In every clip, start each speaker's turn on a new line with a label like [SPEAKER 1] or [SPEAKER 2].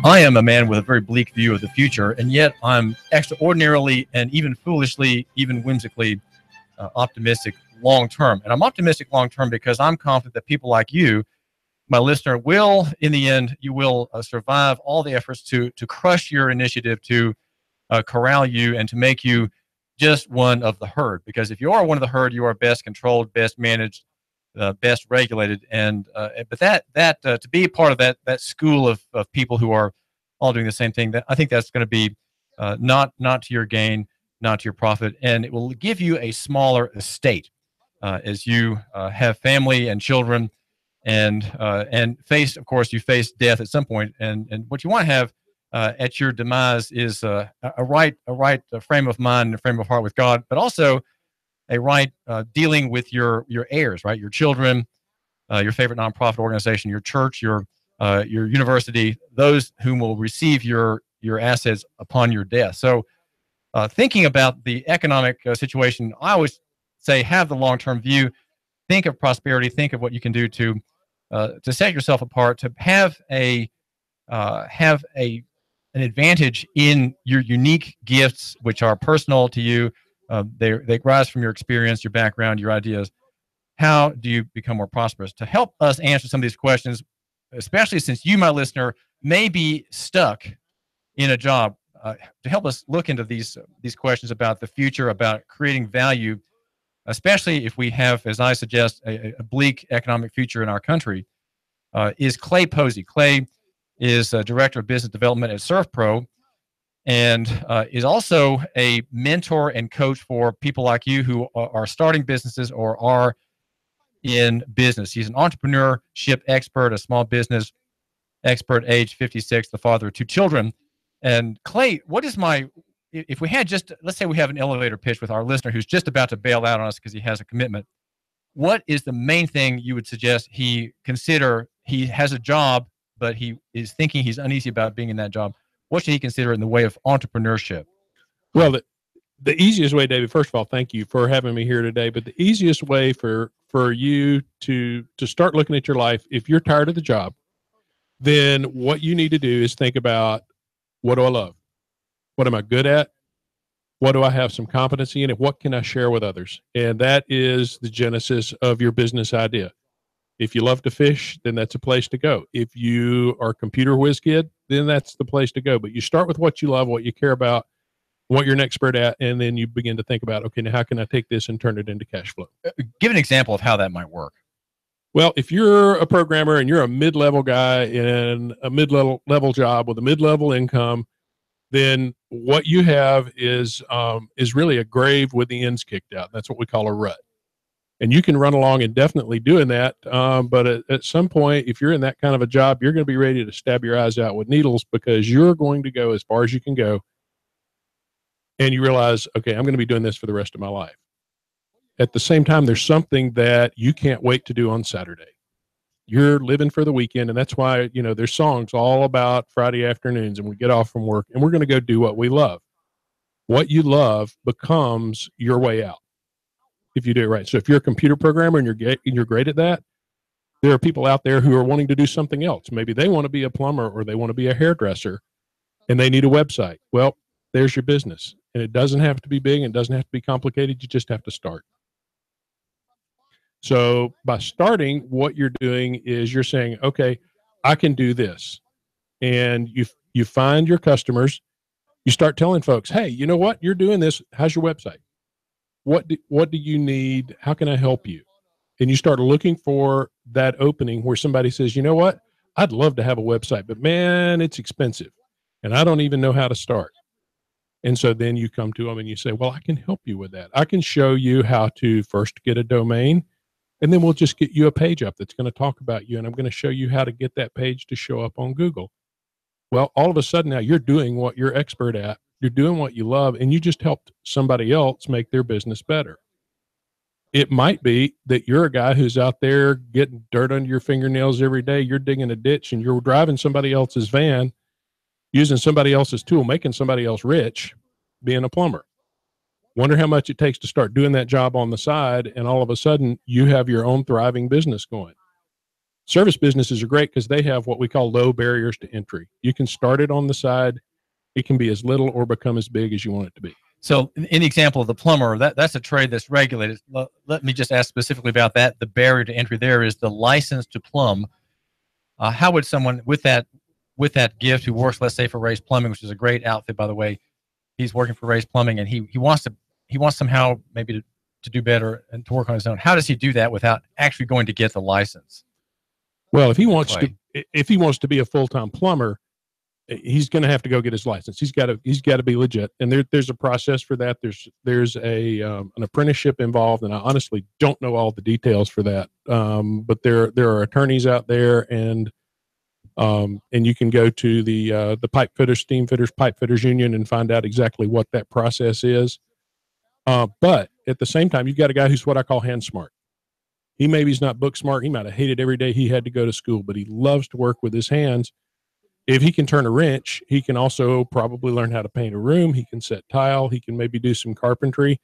[SPEAKER 1] I am a man with a very bleak view of the future, and yet I'm extraordinarily and even foolishly, even whimsically optimistic long term. And I'm optimistic long term because I'm confident that people like you, my listener, will, in the end, you will survive all the efforts to crush your initiative, to corral you, and to make you just one of the herd. Because if you are one of the herd, you are best controlled, best managed, best regulated. And but that to be a part of that school of people who are all doing the same thing, that I think that's going to be not to your gain, not to your profit, and it will give you a smaller estate as you have family and children, and face, of course, you face death at some point, and what you want to have at your demise is a right frame of mind and a frame of heart with God, but also a right dealing with your heirs, right? Your children, your favorite nonprofit organization, your church, your university, those whom will receive your assets upon your death. So thinking about the economic situation, I always say have the long-term view. Think of prosperity. Think of what you can do to set yourself apart, to have an advantage in your unique gifts, which are personal to you. They rise from your experience, your background, your ideas. How do you become more prosperous? To help us answer some of these questions, especially since you, my listener, may be stuck in a job, to help us look into these questions about the future, about creating value, especially if we have, as I suggest, a bleak economic future in our country, is Clay Posey. Clay is Director of Business Development at SurfPro, and is also a mentor and coach for people like you who are starting businesses or are in business. He's an entrepreneurship expert, a small business expert, age 56, the father of 2 children. And Clay, if we had let's say we have an elevator pitch with our listener who's just about to bail out on us because he has a commitment, what is the main thing you would suggest he consider? He has a job, but he is thinking he's uneasy about being in that job. What should he consider in the way of entrepreneurship?
[SPEAKER 2] Well, the easiest way, David, first of all, thank you for having me here today. But the easiest way for you to start looking at your life, if you're tired of the job, then what you need to do is think about, what do I love? What am I good at? What do I have some competency in? And what can I share with others? And that is the genesis of your business idea. If you love to fish, then that's a place to go. If you are a computer whiz kid, then that's the place to go. But you start with what you love, what you care about, what you're an expert at, and then you begin to think about, okay, now how can I take this and turn it into cash flow?
[SPEAKER 1] Give an example of how that might work.
[SPEAKER 2] Well, if you're a programmer and you're a mid-level guy in a mid-level job with a mid-level income, then what you have is really a grave with the ends kicked out. That's what we call a rut. And you can run along indefinitely doing that. But at some point, if you're in that kind of a job, you're going to be ready to stab your eyes out with needles, because you're going to go as far as you can go. And you realize, okay, I'm going to be doing this for the rest of my life. At the same time, there's something that you can't wait to do on Saturday. You're living for the weekend, and that's why, there's songs all about Friday afternoons, and we get off from work, and we're going to go do what we love. What you love becomes your way out if you do it right. So if you're a computer programmer and you're great at that, there are people out there who are wanting to do something else. Maybe they want to be a plumber, or they want to be a hairdresser, and they need a website. Well, there's your business. And it doesn't have to be big, and it doesn't have to be complicated. You just have to start. So by starting, what you're doing is you're saying, okay, I can do this. And you find your customers. You start telling folks, hey, you know what? You're doing this. How's your website? What do you need? How can I help you? And you start looking for that opening where somebody says, you know what? I'd love to have a website, but man, it's expensive, and I don't even know how to start. And so then you come to them and you say, well, I can help you with that. I can show you how to first get a domain, and then we'll just get you a page up that's going to talk about you. And I'm going to show you how to get that page to show up on Google. Well, all of a sudden now you're doing what you're expert at. You're doing what you love, and you just helped somebody else make their business better. It might be that you're a guy who's out there getting dirt under your fingernails every day. You're digging a ditch, and you're driving somebody else's van, using somebody else's tool, making somebody else rich, being a plumber. Wonder how much it takes to start doing that job on the side, and all of a sudden you have your own thriving business going. Service businesses are great because they have what we call low barriers to entry. You can start it on the side. It can be as little or become as big as you want it to be.
[SPEAKER 1] So in the example of the plumber, that's a trade that's regulated. Let me just ask specifically about that. The barrier to entry there is the license to plumb. How would someone with that gift who works, let's say, for Ray's Plumbing, which is a great outfit, by the way, he's working for Ray's Plumbing, and he wants somehow maybe to do better and to work on his own. How does he do that without actually going to get the license?
[SPEAKER 2] Well, if he wants to be a full-time plumber, he's going to have to go get his license. He's got to be legit. And there's a process for that. There's an apprenticeship involved. And I honestly don't know all the details for that. But there are attorneys out there, and you can go to the pipe fitters, steam fitters, pipe fitters union and find out exactly what that process is. But at the same time, you've got a guy who's what I call hand smart. He's not book smart. He might have hated every day he had to go to school, but he loves to work with his hands. If he can turn a wrench, he can also probably learn how to paint a room. He can set tile. He can maybe do some carpentry.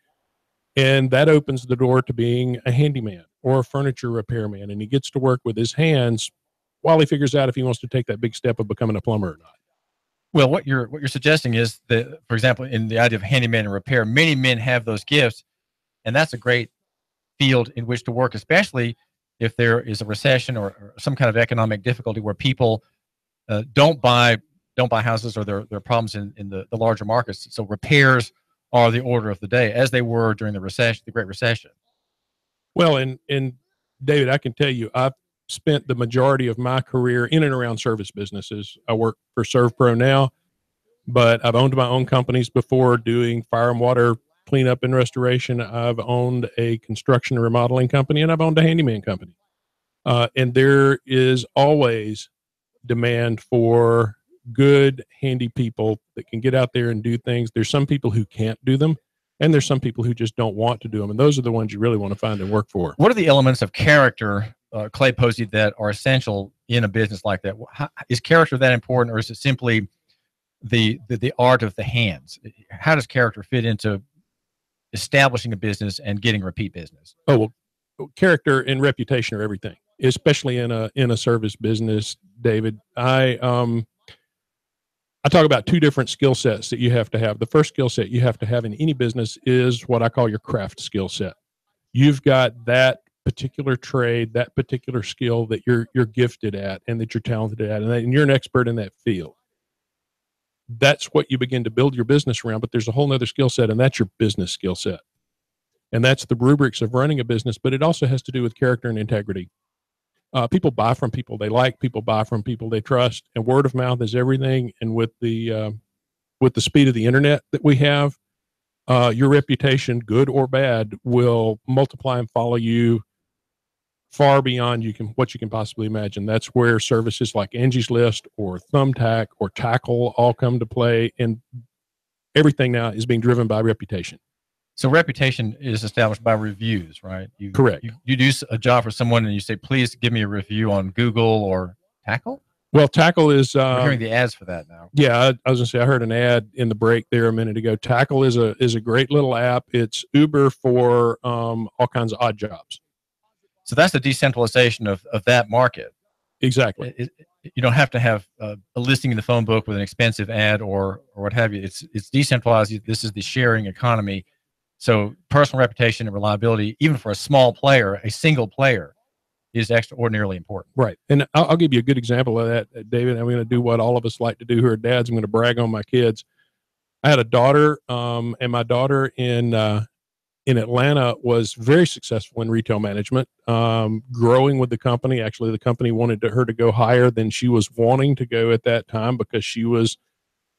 [SPEAKER 2] And that opens the door to being a handyman or a furniture repairman. And he gets to work with his hands while he figures out if he wants to take that big step of becoming a plumber or not.
[SPEAKER 1] Well, what you're suggesting is that, for example, in the idea of handyman and repair, many men have those gifts, and that's a great field in which to work, especially if there is a recession or some kind of economic difficulty where people don't buy houses, or there are problems in the larger markets. So repairs are the order of the day, as they were during the Great Recession.
[SPEAKER 2] Well, and David, I can tell you, I've spent the majority of my career in and around service businesses. I work for ServPro now, but I've owned my own companies before doing fire and water cleanup and restoration. I've owned a construction and remodeling company, and I've owned a handyman company. And there is always demand for good, handy people that can get out there and do things. There's some people who can't do them, and there's some people who just don't want to do them. And those are the ones you really want to find and work for.
[SPEAKER 1] What are the elements of character, Clay Posey, that are essential in a business like that? Is character that important, or is it simply the art of the hands? How does character fit into establishing a business and getting repeat business?
[SPEAKER 2] Oh, well, character and reputation are everything, especially in a service business, David. I talk about two different skill sets that you have to have. The first skill set you have to have in any business is what I call your craft skill set. You've got that particular trade, that particular skill that you're gifted at and that you're talented at, and you're an expert in that field. That's what you begin to build your business around. But there's a whole nother skill set, and that's your business skill set. And that's the rubrics of running a business, but it also has to do with character and integrity. People buy from people they like, people buy from people they trust, and word of mouth is everything. And with the speed of the internet that we have, your reputation, good or bad, will multiply and follow you far beyond what you can possibly imagine. That's where services like Angie's List or Thumbtack or Tackle all come to play, and everything now is being driven by reputation.
[SPEAKER 1] So reputation is established by reviews, right?
[SPEAKER 2] Correct.
[SPEAKER 1] You do a job for someone and you say, please give me a review on Google or Tackle?
[SPEAKER 2] Well, Tackle is...
[SPEAKER 1] We're hearing the ads for that now.
[SPEAKER 2] Yeah, I was going to say, I heard an ad in the break there a minute ago. Tackle is a great little app. It's Uber for all kinds of odd jobs.
[SPEAKER 1] So that's the decentralization of that market.
[SPEAKER 2] Exactly.
[SPEAKER 1] You don't have to have a listing in the phone book with an expensive ad or what have you. It's decentralized. This is the sharing economy. So personal reputation and reliability, even for a small player, a single player, is extraordinarily important.
[SPEAKER 2] Right. And I'll give you a good example of that, David. I'm going to do what all of us like to do who are dads. I'm going to brag on my kids. I had a daughter, and my daughter in Atlanta was very successful in retail management, growing with the company. Actually, the company wanted her to go higher than she was wanting to go at that time because she was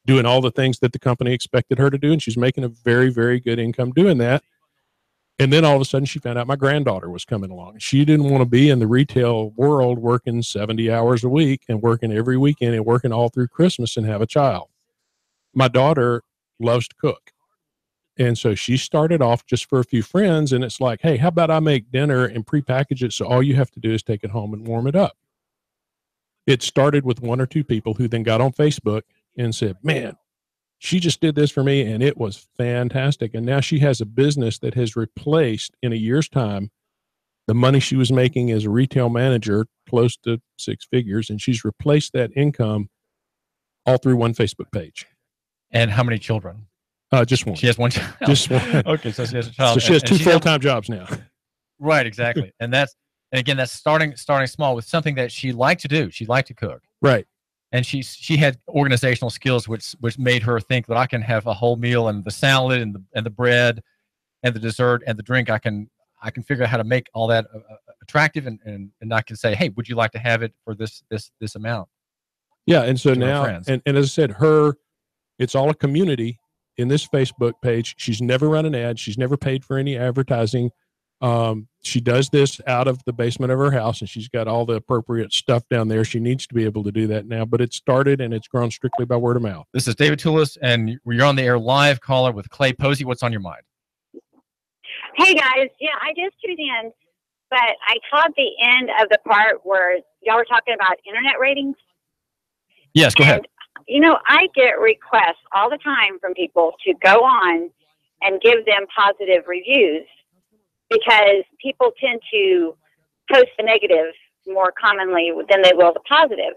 [SPEAKER 2] doing all the things that the company expected her to do, and she's making a very, very good income doing that. And then all of a sudden she found out my granddaughter was coming along. She didn't want to be in the retail world working 70 hours a week and working every weekend and working all through Christmas and have a child. My daughter loves to cook. And so she started off just for a few friends, and it's like, hey, how about I make dinner and prepackage it so all you have to do is take it home and warm it up. It started with one or two people who then got on Facebook and said, man, she just did this for me, and it was fantastic. And now she has a business that has replaced, in a year's time, the money she was making as a retail manager, close to 6 figures, and she's replaced that income all through one Facebook page.
[SPEAKER 1] And how many children?
[SPEAKER 2] Just one.
[SPEAKER 1] She has one child.
[SPEAKER 2] Just one.
[SPEAKER 1] Okay, so she has a child.
[SPEAKER 2] So she has 2 full-time jobs now.
[SPEAKER 1] Right, exactly. And again, that's starting small with something that she liked to do. She liked to cook.
[SPEAKER 2] Right.
[SPEAKER 1] And she had organizational skills which made her think that I can have a whole meal, and the salad and the bread and the dessert and the drink. I can figure out how to make all that attractive, and I can say, hey, would you like to have it for this amount?
[SPEAKER 2] Yeah, and so now, and as I said, it's all a community in this Facebook page. She's never run an ad. She's never paid for any advertising. She does this out of the basement of her house, and she's got all the appropriate stuff down there. She needs to be able to do that now, but it started and it's grown strictly by word of mouth. This
[SPEAKER 1] is David Tulis, and you're on the air live caller with Clay Posey. What's on your mind?
[SPEAKER 3] Hey guys, yeah, I just tuned in, but I caught the end of the part where y'all were talking about internet ratings.
[SPEAKER 1] Yes, go ahead.
[SPEAKER 3] You know, I get requests all the time from people to go on and give them positive reviews, because people tend to post the negative more commonly than they will the positive.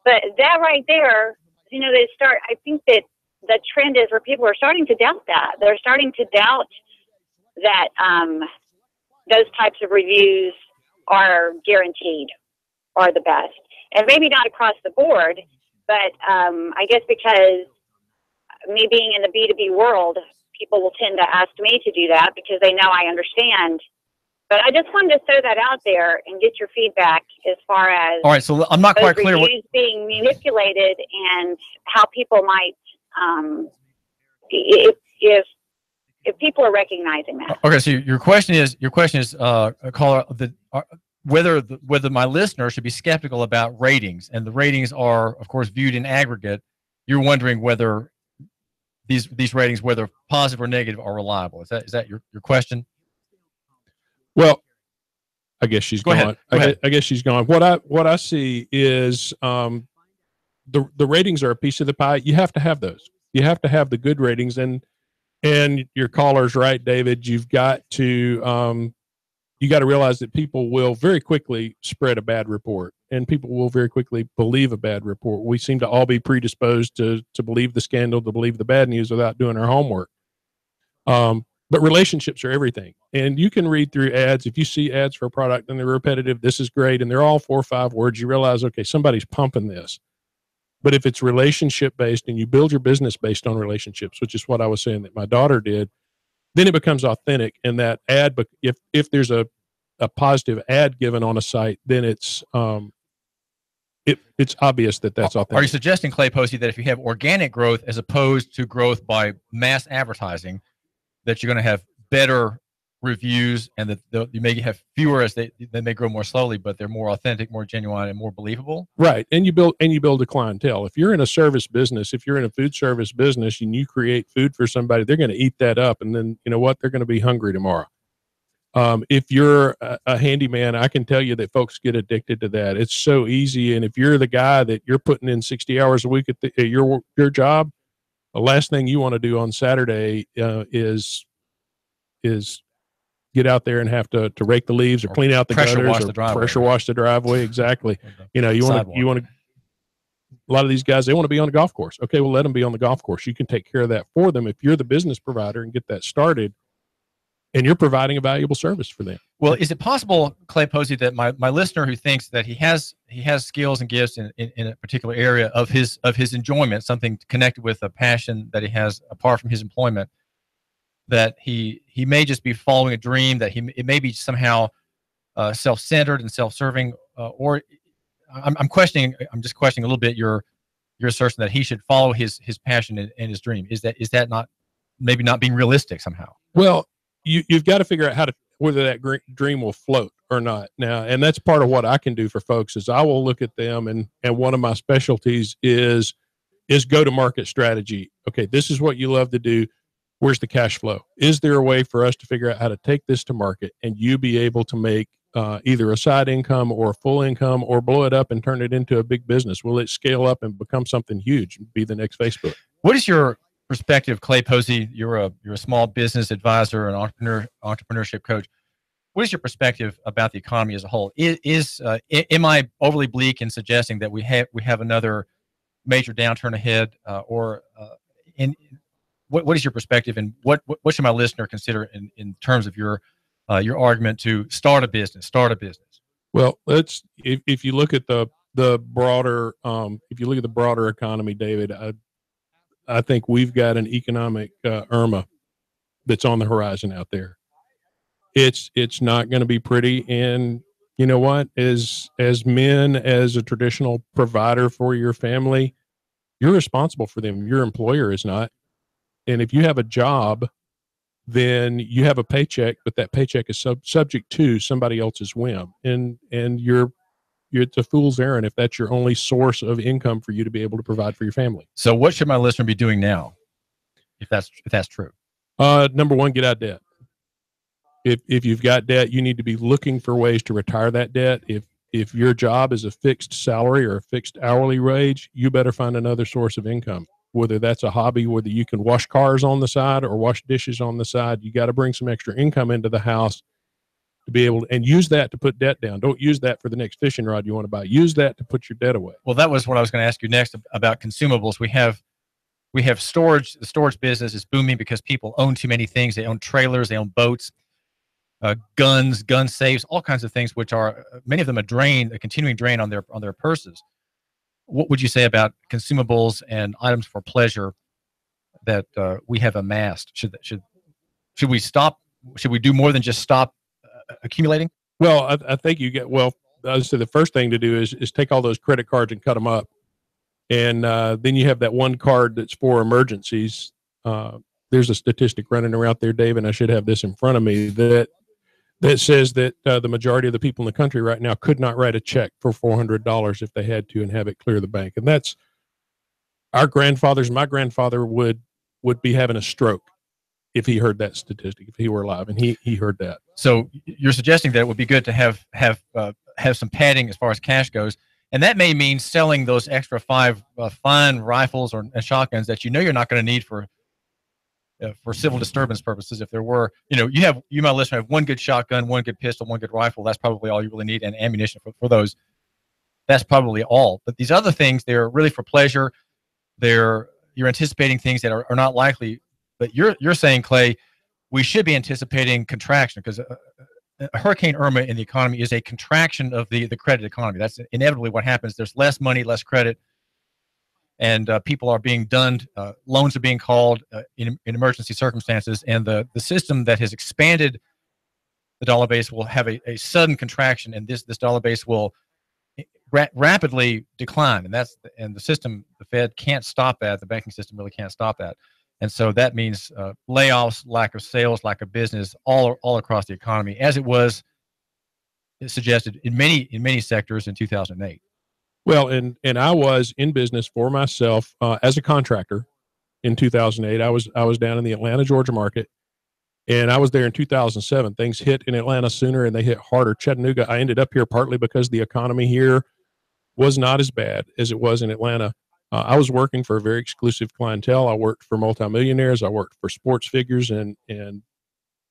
[SPEAKER 3] But that right there, you know, I think that the trend is where people are starting to doubt that. They're starting to doubt that those types of reviews are guaranteed or the best. And maybe not across the board, but I guess because me being in the B2B world, people will tend to ask me to do that because they know I understand. But I just wanted to throw that out there and get your feedback as far as,
[SPEAKER 1] all right, so I'm not quite clear what
[SPEAKER 3] being manipulated and how people might, if people are recognizing that.
[SPEAKER 1] Okay, so your question is, caller, whether my listener should be skeptical about ratings, and the ratings are, of course, viewed in aggregate. You're wondering whether these ratings, whether positive or negative, are reliable. Is that your question?
[SPEAKER 2] Well, I guess she's gone.
[SPEAKER 1] Go ahead.
[SPEAKER 2] I guess she's gone. What I see is the ratings are a piece of the pie. You have to have those. You have to have the good ratings, and your caller's right, David. You've got to realize that people will very quickly spread a bad report, and people will very quickly believe a bad report. We seem to all be predisposed to believe the scandal, to believe the bad news without doing our homework. But relationships are everything. And you can read through ads. If you see ads for a product and they're repetitive, this is great, and they're all 4 or 5 words, you realize, okay, somebody's pumping this. But if it's relationship based and you build your business based on relationships, which is what I was saying that my daughter did, then it becomes authentic. And that ad, if there's a positive ad given on a site, then it's obvious that that's authentic.
[SPEAKER 1] Are you suggesting, Clay Posey, that if you have organic growth as opposed to growth by mass advertising, that you're going to have better reviews, and that you may have fewer as they may grow more slowly, but they're more authentic, more genuine, and more believable?
[SPEAKER 2] Right. And you build a clientele. If you're in a service business, if you're in a food service business and you create food for somebody, they're going to eat that up. And then, you know what? They're going to be hungry tomorrow. If you're a handyman, I can tell you that folks get addicted to that. It's so easy. And if you're the guy that you're putting in 60 hours a week at your job, the last thing you want to do on Saturday is get out there and have to rake the leaves or clean out the gutters or pressure wash the driveway. Exactly. You know, you want to, a lot of these guys, they want to be on a golf course. Okay, well, let them be on the golf course. You can take care of that for them if you're the business provider and get that started, and you're providing a valuable service for them.
[SPEAKER 1] Well, is it possible, Clay Posey, that my listener who thinks that he has skills and gifts in a particular area of his enjoyment, something connected with a passion that he has apart from his employment, that he may just be following a dream, that it may be somehow self-centered and self-serving, or I'm just questioning a little bit your assertion that he should follow his passion and his dream. Is that not maybe not being realistic somehow?
[SPEAKER 2] Well, you've got to figure out whether that dream will float or not now. And that's part of what I can do for folks is I will look at them, and one of my specialties is go-to-market strategy. Okay, this is what you love to do. Where's the cash flow? Is there a way for us to figure out how to take this to market and you be able to make either a side income or a full income, or blow it up and turn it into a big business? Will it scale up and become something huge and be the next Facebook?
[SPEAKER 1] What is your perspective, Clay Posey? You're a small business advisor, an entrepreneurship coach. what is your perspective about the economy as a whole? Am I overly bleak in suggesting that we have another major downturn ahead, what is your perspective, and what should my listener consider in terms of your argument to start a business?
[SPEAKER 2] Well, if you look at the broader economy, David, I think we've got an economic Irma that's on the horizon out there. It's not going to be pretty, and you know what? As men, as a traditional provider for your family, you're responsible for them. Your employer is not. And if you have a job, then you have a paycheck, but that paycheck is subject to somebody else's whim, and it's a fool's errand if that's your only source of income for you to be able to provide for your family.
[SPEAKER 1] So what should my listener be doing now, if that's true?
[SPEAKER 2] Number one, get out of debt. If you've got debt, you need to be looking for ways to retire that debt. If your job is a fixed salary or a fixed hourly wage, you better find another source of income, whether that's a hobby, whether you can wash cars on the side or wash dishes on the side. You got to bring some extra income into the house to be able to, and use that to put debt down. Don't use that for the next fishing rod you want to buy. Use that to put your debt away.
[SPEAKER 1] Well, that was what I was going to ask you next about consumables. We have storage. The storage business is booming because people own too many things. They own trailers, they own boats, guns, gun safes, all kinds of things, which are many of them a continuing drain on their purses. What would you say about consumables and items for pleasure that we have amassed? Should we stop? Should we do more than just stop accumulating?
[SPEAKER 2] Well, I think I would say the first thing to do is take all those credit cards and cut them up. And then you have that one card that's for emergencies. There's a statistic running around there, Dave, and I should have this in front of me, that says that the majority of the people in the country right now could not write a check for $400 if they had to and have it clear the bank. And that's our grandfathers. My grandfather would be having a stroke if he heard that statistic, if he were alive, and he heard that.
[SPEAKER 1] So you're suggesting that it would be good to have some padding as far as cash goes, and that may mean selling those extra 5 fine rifles and shotguns that you're not going to need for civil disturbance purposes. If there were, you my listener have one good shotgun, one good pistol, one good rifle. That's probably all you really need, and ammunition for those. That's probably all. But these other things, they're really for pleasure. You're anticipating things that are not likely. But you're saying, Clay, we should be anticipating contraction, because Hurricane Irma in the economy is a contraction of the credit economy. That's inevitably what happens. There's less money, less credit, and people are being dunned. Loans are being called in emergency circumstances, and the system that has expanded the dollar base will have a sudden contraction, and this dollar base will rapidly decline. And the system, the Fed can't stop that. The banking system really can't stop that. And so that means layoffs, lack of sales, lack of business all across the economy, as it was suggested in many sectors in 2008.
[SPEAKER 2] Well, and I was in business for myself as a contractor in 2008. I was down in the Atlanta, Georgia market, and I was there in 2007. Things hit in Atlanta sooner, and they hit harder. Chattanooga, I ended up here partly because the economy here was not as bad as it was in Atlanta. I was working for a very exclusive clientele. I worked for multimillionaires. I worked for sports figures and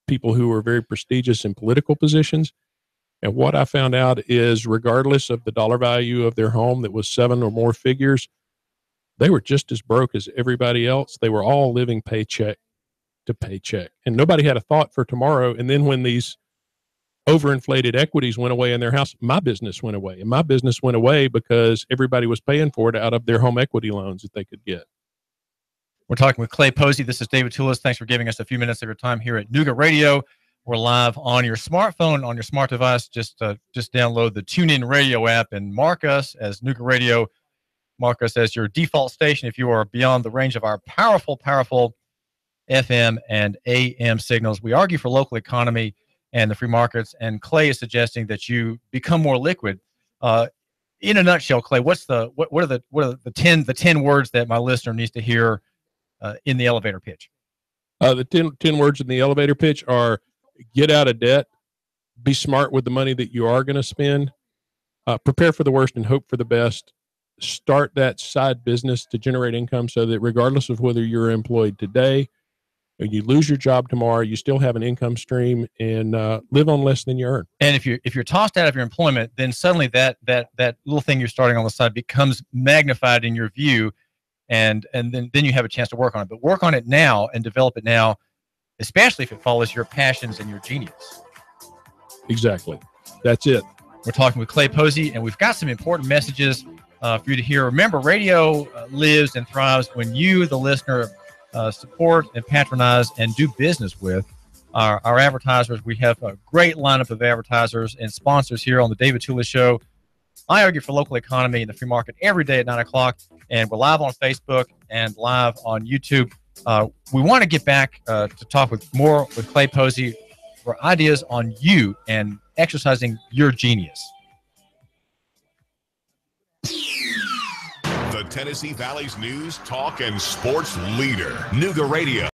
[SPEAKER 2] people who were very prestigious in political positions. And what I found out is, regardless of the dollar value of their home that was 7 or more figures, they were just as broke as everybody else. They were all living paycheck to paycheck, and nobody had a thought for tomorrow. And then when these overinflated equities went away in their house, my business went away. And my business went away because everybody was paying for it out of their home equity loans that they could get.
[SPEAKER 1] We're talking with Clay Posey. This is David Tulis. Thanks for giving us a few minutes of your time here at Nooga Radio. We're live on your smartphone, on your smart device. Just download the TuneIn Radio app and mark us as Nooga Radio. Mark us as your default station if you are beyond the range of our powerful FM and AM signals. We argue for local economy and the free markets, and Clay is suggesting that you become more liquid. In a nutshell, Clay, what are the 10 words that my listener needs to hear in the elevator pitch?
[SPEAKER 2] The 10 words in the elevator pitch are: get out of debt, be smart with the money that you are going to spend, prepare for the worst and hope for the best, start that side business to generate income so that regardless of whether you're employed today You lose your job tomorrow, you still have an income stream, and live on less than you earn.
[SPEAKER 1] And if you're tossed out of your employment, then suddenly that little thing you're starting on the side becomes magnified in your view, and then you have a chance to work on it. But work on it now and develop it now, especially if it follows your passions and your genius.
[SPEAKER 2] Exactly. That's it.
[SPEAKER 1] We're talking with Clay Posey, and we've got some important messages for you to hear. Remember, radio lives and thrives when you, the listener, support and patronize and do business with our advertisers. We have a great lineup of advertisers and sponsors here on the David Tulis Show. I argue for local economy in the free market every day at 9 o'clock, and we're live on Facebook and live on YouTube. We want to get back to talk with Clay Posey for ideas on you and exercising your genius.
[SPEAKER 4] The Tennessee Valley's news, talk, and sports leader, Nooga Radio.